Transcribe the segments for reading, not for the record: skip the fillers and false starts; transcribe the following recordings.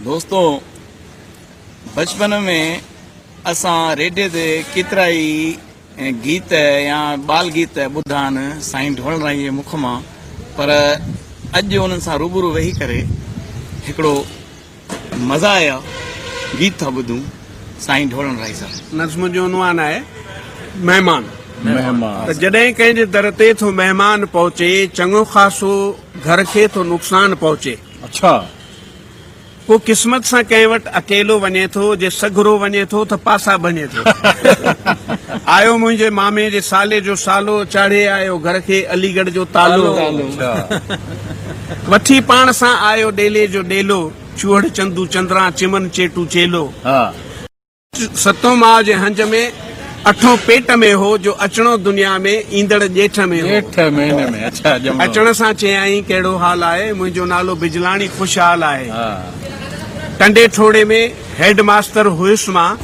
दोस्तों बचपन में असां रेडियो ते केतिरा ई गीत या बाल गीत ॿुधान साईं ढोलराई जे मुख मां, पर अॼु उन्हनि सां रूबरू वेही करे हिकिड़ो मज़ा आया गीत था ॿुधूं साईं ढोलराई सां। नज़्म जो उनवान आहे महिमान। महिमान जॾहिं कंहिंजे दर ते थो महिमान पहुचे, चङो ख़ासो घर खे थो नुक़सान पहुचे। अच्छा, को क़िस्मत सां कंहिं वटि अकेलो वञे थो, जे सघरो वञे थो त पासा बने थो। आयो मुंहिंजे मामे जे साले जो सालो, चाढ़े आयो घर खे अलीगढ़ जो तालो। वठी पाण सां आयो डेले जो डेलो, चूहड़ चंदू चंद्रा चिमन चेटू चेलो। सतों माउ जे हंज में, अठों पेट में हो, जो अचणो दुनिया में ईंदड़ ॼेठ में हो। अच्छा, अचण सां चयाईं कहिड़ो हाल आहे, मुंहिंजो नालो बिजलाणी खुशहाल आहे। टंडे ठोड़े में हेड मास्टर हुयुसि मां,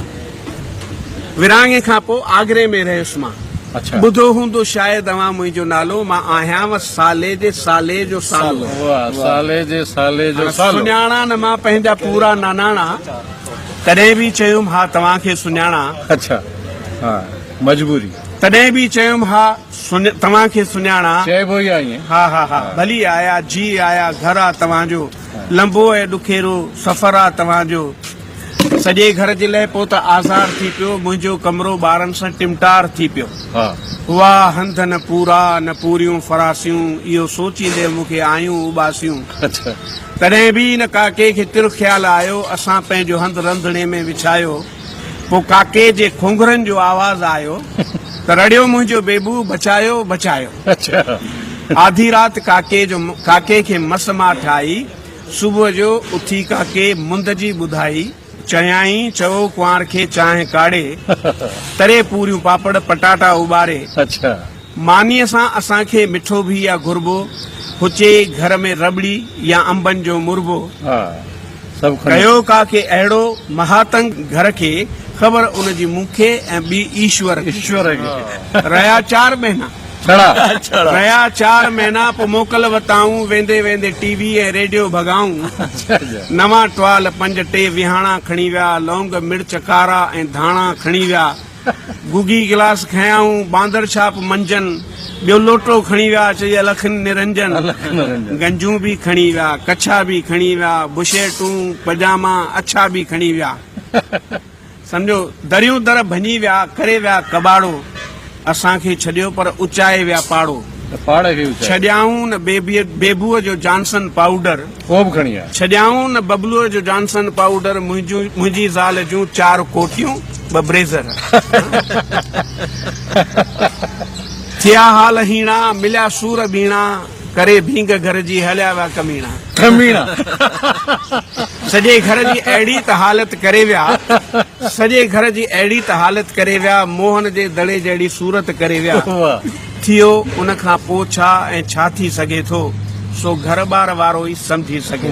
विरांगे खां पोइ आगरे में रहियुसि मां। अच्छा, ॿुधो हूंदो शायदि अवां मुंहिंजो नालो, मां आहियां साले जे साले जो सालो। साले जे साले जो सालो। सुञाणा न मां पंहिंजा पूरा नानाणा, तॾहिं बि चयुमि हा तव्हांखे सुञाणा। अच्छा, मजबूरी तॾहिं बि चयुमि हा तव्हांखे सुञाणा। चइबो ई आहे। हा भली आया, जी आया, घर आहे तव्हांजो, लंबो ऐं ॾुखेरो सफ़र आहे तव्हांजो। सॼे घर जे लाइ पोइ त आज़ार थी पियो, मुंहिंजो कमरो ॿारनि सां टिमटार थी पियो। वाह हंध न पूरा न पूरियूं फरासियूं, इहो सोचींदे मूंखे आयूं उबासियूं। तॾहिं बि न काके खे तिर ख़्याल आयो, असां पंहिंजो हंधु रंधिणे में विछायो। पोइ काके जे खोंगरनि जो आवाज़ आयो त रड़ियो मुंहिंजो बेबू, बचायो बचायो। आधी राति काके खे मस मां ठाही, सुबुह जो उथी काके मुंद जी ॿुधाई। चयाईं चओ कुंवार खे चांहि काढ़े, तरे पूरियूं पापड़ पटाटा उॿारे। मानीअ सां असांखे मिठो बि या घुरबो, हुचे घर में रबड़ी या अंबनि जो मुरबो। कयो काके अहिड़ो महातंग घर खे, ख़बर उनजी मूंखे ऐं ॿी ईश्वर खे। रहिया 4 महीना पोइ मोकल वताऊं, वेंदे वेंदे टीवी ऐं रेडियो भगाऊं। नवां टवाल 5 टे विहाणा खणी विया, लौंग मिर्च कारा ऐं धाणा खणी विया। गुगी गिलास खयाऊं, बांदर छाप मंजन, ॿियो लोटो खणी विया, चई लखन निरंजन। गंजूं बि खणी विया, कच्छा बि खणी विया, बुशेटूं पजामा अच्छा बि खणी विया। सम्झो दरियूं दर भञी विया, करे विया कबाड़ो। असांखे छॾियो पर उचाए विया पाड़ो। छॾियाऊं न बेबूअ जो जॉनसन पाउडर, छॾियाऊं न बबलूअ जो जॉनसन पाउडर। मुंहिंजी ज़ाल जूं 4 कोटियूं 2 ब्रेज़र। थिया हाल हीणा, मिलिया सूर बीणा, करे भींग घर जी हलिया विया कमीणा। सॼे घर जी अहिड़ी त हालत करे विया, सॼे घर जी अहिड़ी त हालत करे विया, मोहन जे दड़े जहिड़ी सूरत करे विया। थियो उन खां पोइ छा ऐं छा थी सघे थो, सो घर बार वारो ई सम्झी सघे।